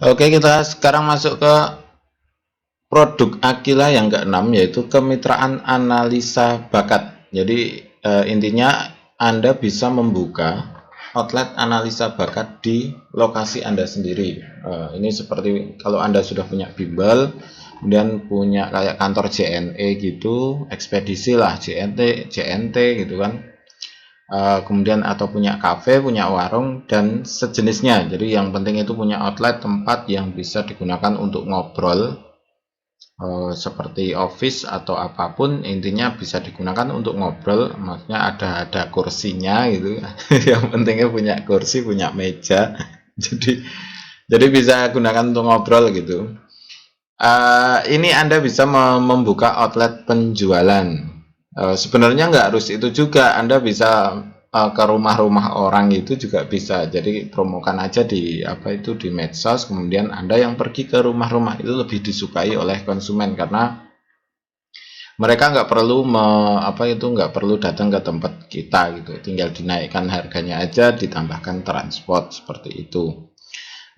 Oke, kita sekarang masuk ke produk Aquila yang keenam, yaitu kemitraan analisa bakat. Jadi intinya Anda bisa membuka outlet analisa bakat di lokasi Anda sendiri. Ini seperti kalau Anda sudah punya bimbel, kemudian punya kayak kantor JNE gitu, ekspedisi lah, JNT gitu kan. Kemudian atau punya kafe, punya warung dan sejenisnya. Jadi yang penting itu punya outlet, tempat yang bisa digunakan untuk ngobrol, seperti office atau apapun, intinya bisa digunakan untuk ngobrol. Maksudnya ada kursinya gitu. Yang pentingnya punya kursi, punya meja. Jadi bisa gunakan untuk ngobrol gitu. Ini Anda bisa membuka outlet penjualan. Sebenarnya nggak harus itu juga, Anda bisa ke rumah-rumah orang itu juga bisa. Jadi promokan aja di apa itu di medsos, kemudian Anda yang pergi ke rumah-rumah itu lebih disukai oleh konsumen karena mereka nggak perlu nggak perlu datang ke tempat kita gitu, tinggal dinaikkan harganya aja, ditambahkan transport seperti itu.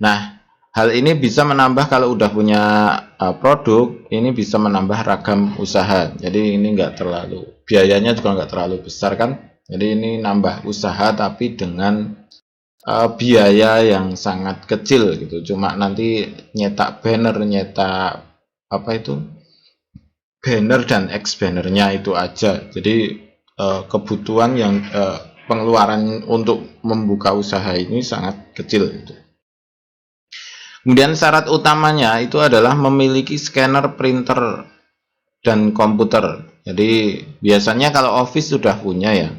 Nah, hal ini bisa menambah kalau udah punya produk, ini bisa menambah ragam usaha. Jadi ini nggak terlalu, biayanya juga nggak terlalu besar kan. Jadi ini nambah usaha tapi dengan biaya yang sangat kecil gitu. Cuma nanti nyetak banner, nyetak apa itu banner dan X bannernya itu aja. Jadi kebutuhan yang pengeluaran untuk membuka usaha ini sangat kecil gitu. Kemudian syarat utamanya itu adalah memiliki scanner, printer, dan komputer. Jadi biasanya kalau office sudah punya ya,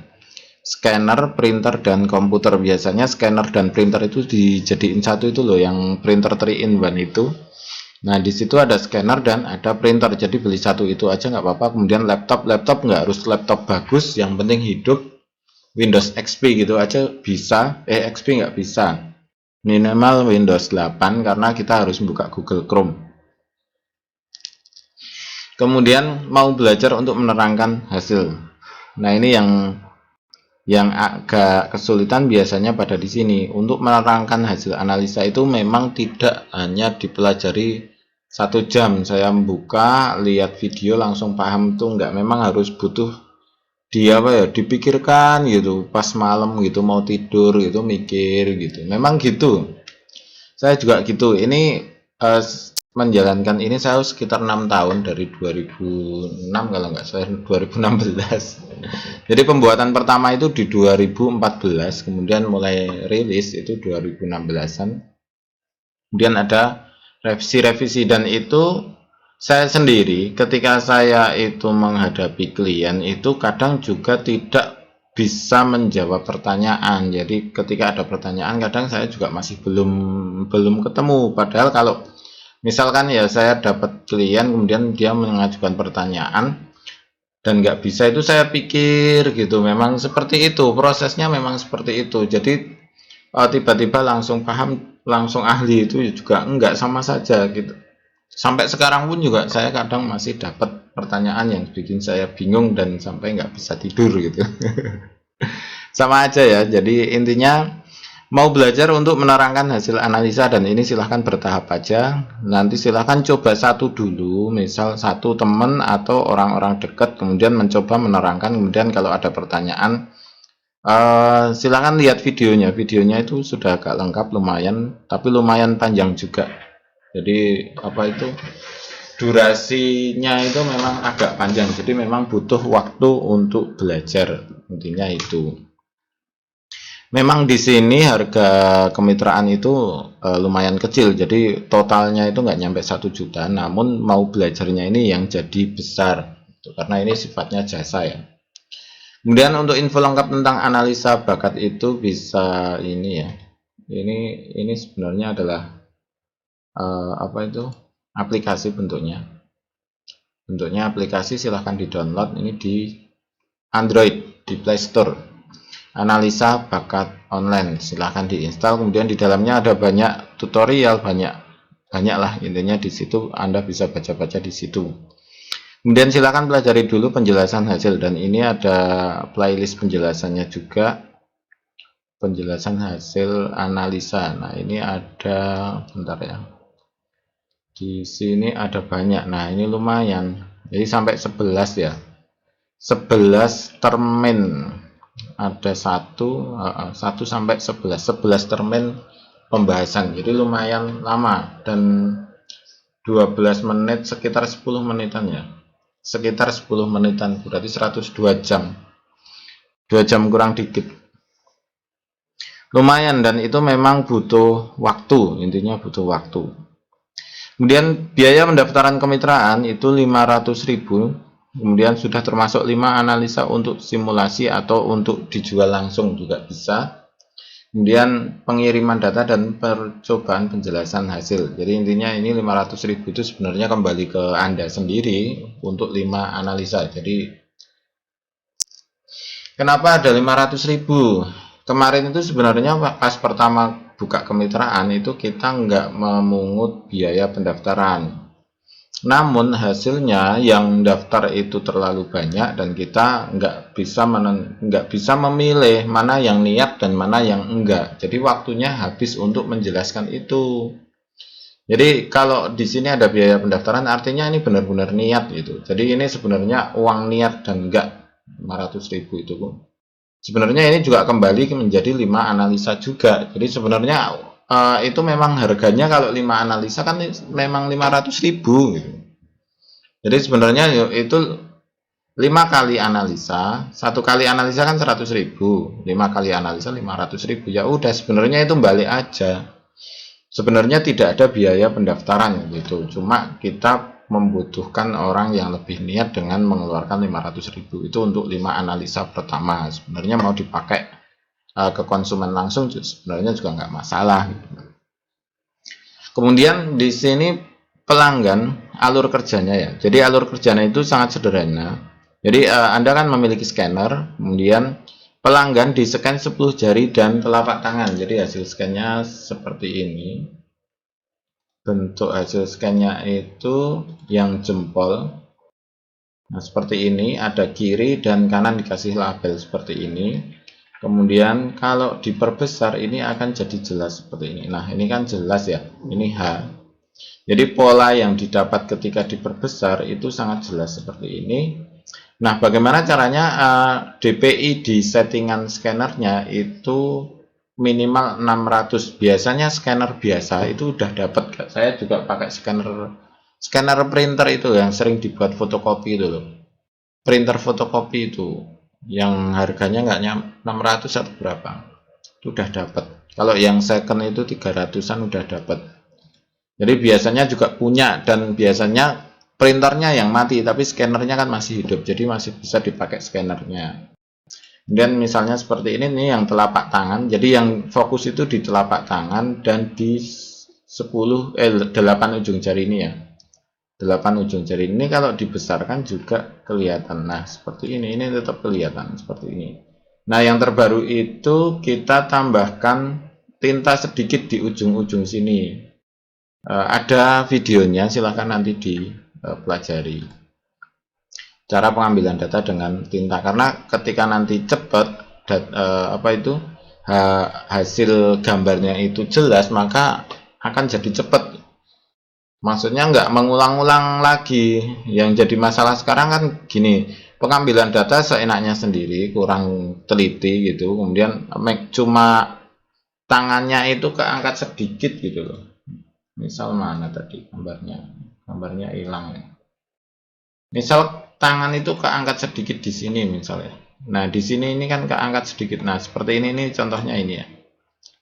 scanner, printer, dan komputer. Biasanya scanner dan printer itu dijadiin satu itu loh, yang printer 3 in 1 itu. Nah di situ ada scanner dan ada printer. Jadi beli satu itu aja nggak apa-apa. Kemudian laptop nggak harus laptop bagus, yang penting hidup. Windows XP gitu aja bisa. XP nggak bisa, minimal Windows 8 karena kita harus buka Google Chrome. Kemudian mau belajar untuk menerangkan hasil. Nah, ini yang agak kesulitan biasanya pada di sini. Untuk menerangkan hasil analisa itu memang tidak hanya dipelajari 1 jam. Saya membuka, lihat video langsung paham tuh enggak. Memang harus butuh dia apa ya, dipikirkan gitu. Pas malam gitu mau tidur gitu mikir gitu. Memang gitu. Saya juga gitu. Ini menjalankan ini saya sekitar 6 tahun, dari 2006 kalau nggak salah, 2016. Jadi pembuatan pertama itu di 2014, kemudian mulai rilis itu 2016-an. Kemudian ada revisi-revisi, dan itu saya sendiri ketika saya itu menghadapi klien itu kadang juga tidak bisa menjawab pertanyaan. Jadi ketika ada pertanyaan kadang saya juga masih belum belum ketemu. Padahal kalau misalkan ya saya dapat klien kemudian dia mengajukan pertanyaan dan nggak bisa, itu saya pikir gitu, memang seperti itu prosesnya, memang seperti itu. Jadi tiba-tiba langsung paham, langsung ahli itu juga enggak, sama saja gitu. Sampai sekarang pun juga saya kadang masih dapat pertanyaan yang bikin saya bingung dan sampai nggak bisa tidur gitu. Sama aja ya. Jadi intinya mau belajar untuk menerangkan hasil analisa, dan ini silahkan bertahap aja. Nanti silahkan coba satu dulu, misal satu teman atau orang-orang dekat, kemudian mencoba menerangkan. Kemudian kalau ada pertanyaan, silahkan lihat videonya. Videonya itu sudah agak lengkap lumayan, tapi lumayan panjang juga. Jadi apa itu, durasinya itu memang agak panjang. Jadi memang butuh waktu untuk belajar. Intinya itu. Memang di sini harga kemitraan itu lumayan kecil, jadi totalnya itu nggak nyampe 1 juta, namun mau belajarnya ini yang jadi besar, gitu, karena ini sifatnya jasa ya. Kemudian untuk info lengkap tentang analisa bakat itu bisa ini ya. Ini sebenarnya adalah apa itu, aplikasi bentuknya. Bentuknya aplikasi, silahkan di-download ini di Android, di Play Store. Analisa bakat online, silahkan diinstal. Kemudian di dalamnya ada banyak tutorial, banyak lah intinya. Di situ Anda bisa baca-baca di situ. Kemudian silahkan pelajari dulu penjelasan hasil, dan ini ada playlist penjelasannya juga. penjelasan hasil analisa. Nah, ini ada, bentar ya. Di sini ada banyak. Nah, ini lumayan. Jadi sampai 11 ya. 11 termin. Ada 1 sampai 11 termin pembahasan. Jadi lumayan lama dan 12 menit, sekitar 10 menitan ya. Sekitar 10 menitan, berarti 102 jam. 2 jam kurang dikit. Lumayan, dan itu memang butuh waktu, intinya butuh waktu. Kemudian biaya pendaftaran kemitraan itu 500.000. Kemudian sudah termasuk 5 analisa untuk simulasi atau untuk dijual langsung juga bisa. Kemudian pengiriman data dan percobaan penjelasan hasil. Jadi intinya ini 500.000 itu sebenarnya kembali ke Anda sendiri untuk 5 analisa. Jadi kenapa ada 500.000? Kemarin itu sebenarnya pas pertama buka kemitraan itu kita nggak memungut biaya pendaftaran. Namun hasilnya yang daftar itu terlalu banyak dan kita nggak bisa memilih mana yang niat dan mana yang enggak. Jadi waktunya habis untuk menjelaskan itu. Jadi kalau di sini ada biaya pendaftaran artinya ini benar-benar niat gitu. Jadi ini sebenarnya uang niat dan enggak 500.000 itu. Sebenarnya ini juga kembali menjadi 5 analisa juga. Jadi sebenarnya itu memang harganya kalau 5 analisa kan memang 500.000 gitu. Jadi sebenarnya itu 5 kali analisa, 1 kali analisa kan 100.000, 5 kali analisa 500.000. Ya udah, sebenarnya itu balik aja. Sebenarnya tidak ada biaya pendaftaran gitu. Cuma kita membutuhkan orang yang lebih niat dengan mengeluarkan 500.000 itu untuk 5 analisa pertama. Sebenarnya mau dipakai ke konsumen langsung sebenarnya juga nggak masalah. Kemudian di sini pelanggan, alur kerjanya ya. Jadi alur kerjanya itu sangat sederhana. Jadi Anda kan memiliki scanner, kemudian pelanggan di-scan 10 jari dan telapak tangan. Jadi hasil scan-nya seperti ini. Bentuk hasil scan-nya itu yang jempol. Nah, seperti ini, ada kiri dan kanan dikasih label seperti ini. Kemudian kalau diperbesar ini akan jadi jelas seperti ini. Nah, ini kan jelas ya. Ini H. Jadi pola yang didapat ketika diperbesar itu sangat jelas seperti ini. Nah, bagaimana caranya DPI di settingan scannernya itu minimal 600. Biasanya scanner biasa itu udah dapat. Saya juga pakai scanner printer itu yang sering dibuat fotokopi itu loh. Printer fotokopi itu yang harganya nggak 600 atau berapa. Itu udah dapat. Kalau yang second itu 300-an udah dapat. Jadi biasanya juga punya, dan biasanya printernya yang mati tapi scannernya kan masih hidup. Jadi masih bisa dipakai scannernya. Dan misalnya seperti ini nih yang telapak tangan. Jadi yang fokus itu di telapak tangan dan di 8 ujung jari ini ya. 8 ujung jari ini kalau dibesarkan juga kelihatan. Nah, seperti ini tetap kelihatan seperti ini. Nah, yang terbaru itu kita tambahkan tinta sedikit di ujung-ujung sini. Ada videonya, silahkan nanti dipelajari. Cara pengambilan data dengan tinta, karena ketika nanti cepat hasil gambarnya itu jelas, maka akan jadi cepat. Maksudnya nggak mengulang-ulang lagi. Yang jadi masalah sekarang kan gini, pengambilan data seenaknya sendiri, kurang teliti gitu, kemudian cuma tangannya itu keangkat sedikit gitu loh. Misal mana tadi gambarnya hilang ya. Misal tangan itu keangkat sedikit di sini misalnya. Nah, di sini ini kan keangkat sedikit. Nah, seperti ini nih contohnya ini ya.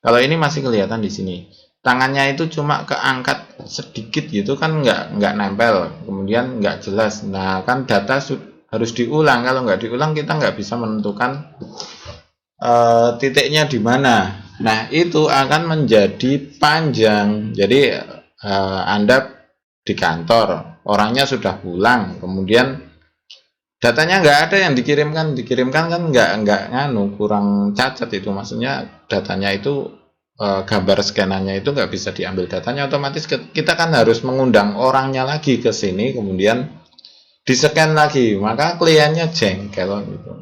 Kalau ini masih kelihatan di sini. Tangannya itu cuma keangkat sedikit gitu kan, nggak nempel. Kemudian nggak jelas. Nah, kan data harus diulang. Kalau nggak diulang kita nggak bisa menentukan titiknya di mana. Nah, itu akan menjadi panjang. Jadi Anda di kantor, orangnya sudah pulang, kemudian datanya nggak ada yang dikirimkan kan nggak kurang cacat itu. Maksudnya datanya itu gambar scanannya itu nggak bisa diambil datanya, otomatis kita kan harus mengundang orangnya lagi ke sini, kemudian di-scan lagi, maka kliennya jengkel gitu.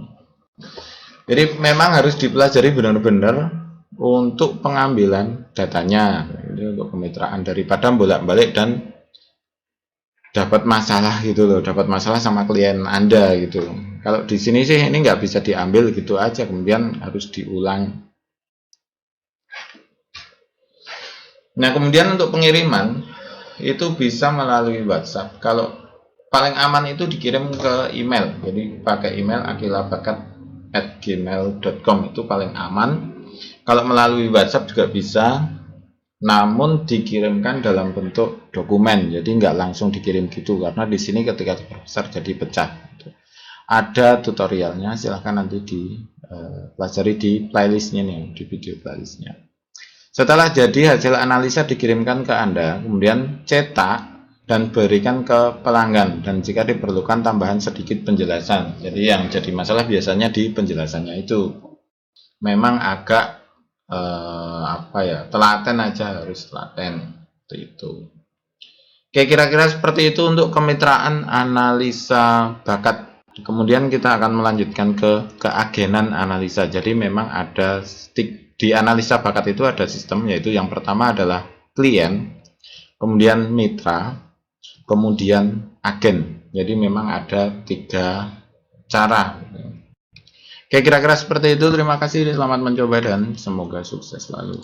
Jadi memang harus dipelajari benar-benar untuk pengambilan datanya. Ini untuk kemitraan, daripada bolak-balik dan dapat masalah gitu loh, dapat masalah sama klien Anda gitu. Kalau di sini sih ini nggak bisa diambil gitu aja, kemudian harus diulang. Nah, kemudian untuk pengiriman itu bisa melalui WhatsApp. Kalau paling aman itu dikirim ke email. Jadi pakai email akilabakat@gmail.com itu paling aman. Kalau melalui WhatsApp juga bisa, namun dikirimkan dalam bentuk dokumen. Jadi nggak langsung dikirim gitu, karena di sini ketika dibesar jadi pecah. Ada tutorialnya, silahkan nanti dipelajari di playlistnya nih, di video playlistnya. Setelah jadi, hasil analisa dikirimkan ke Anda, kemudian cetak dan berikan ke pelanggan, dan jika diperlukan tambahan sedikit penjelasan. Jadi yang jadi masalah biasanya di penjelasannya itu memang agak telaten aja, harus telaten itu. Oke, kira-kira seperti itu untuk kemitraan analisa bakat. Kemudian kita akan melanjutkan ke keagenan analisa. Jadi memang ada di analisa bakat itu ada sistem, yaitu yang pertama adalah klien, kemudian mitra, kemudian agen. Jadi memang ada 3 cara. Oke, kira-kira seperti itu. Terima kasih, selamat mencoba dan semoga sukses selalu.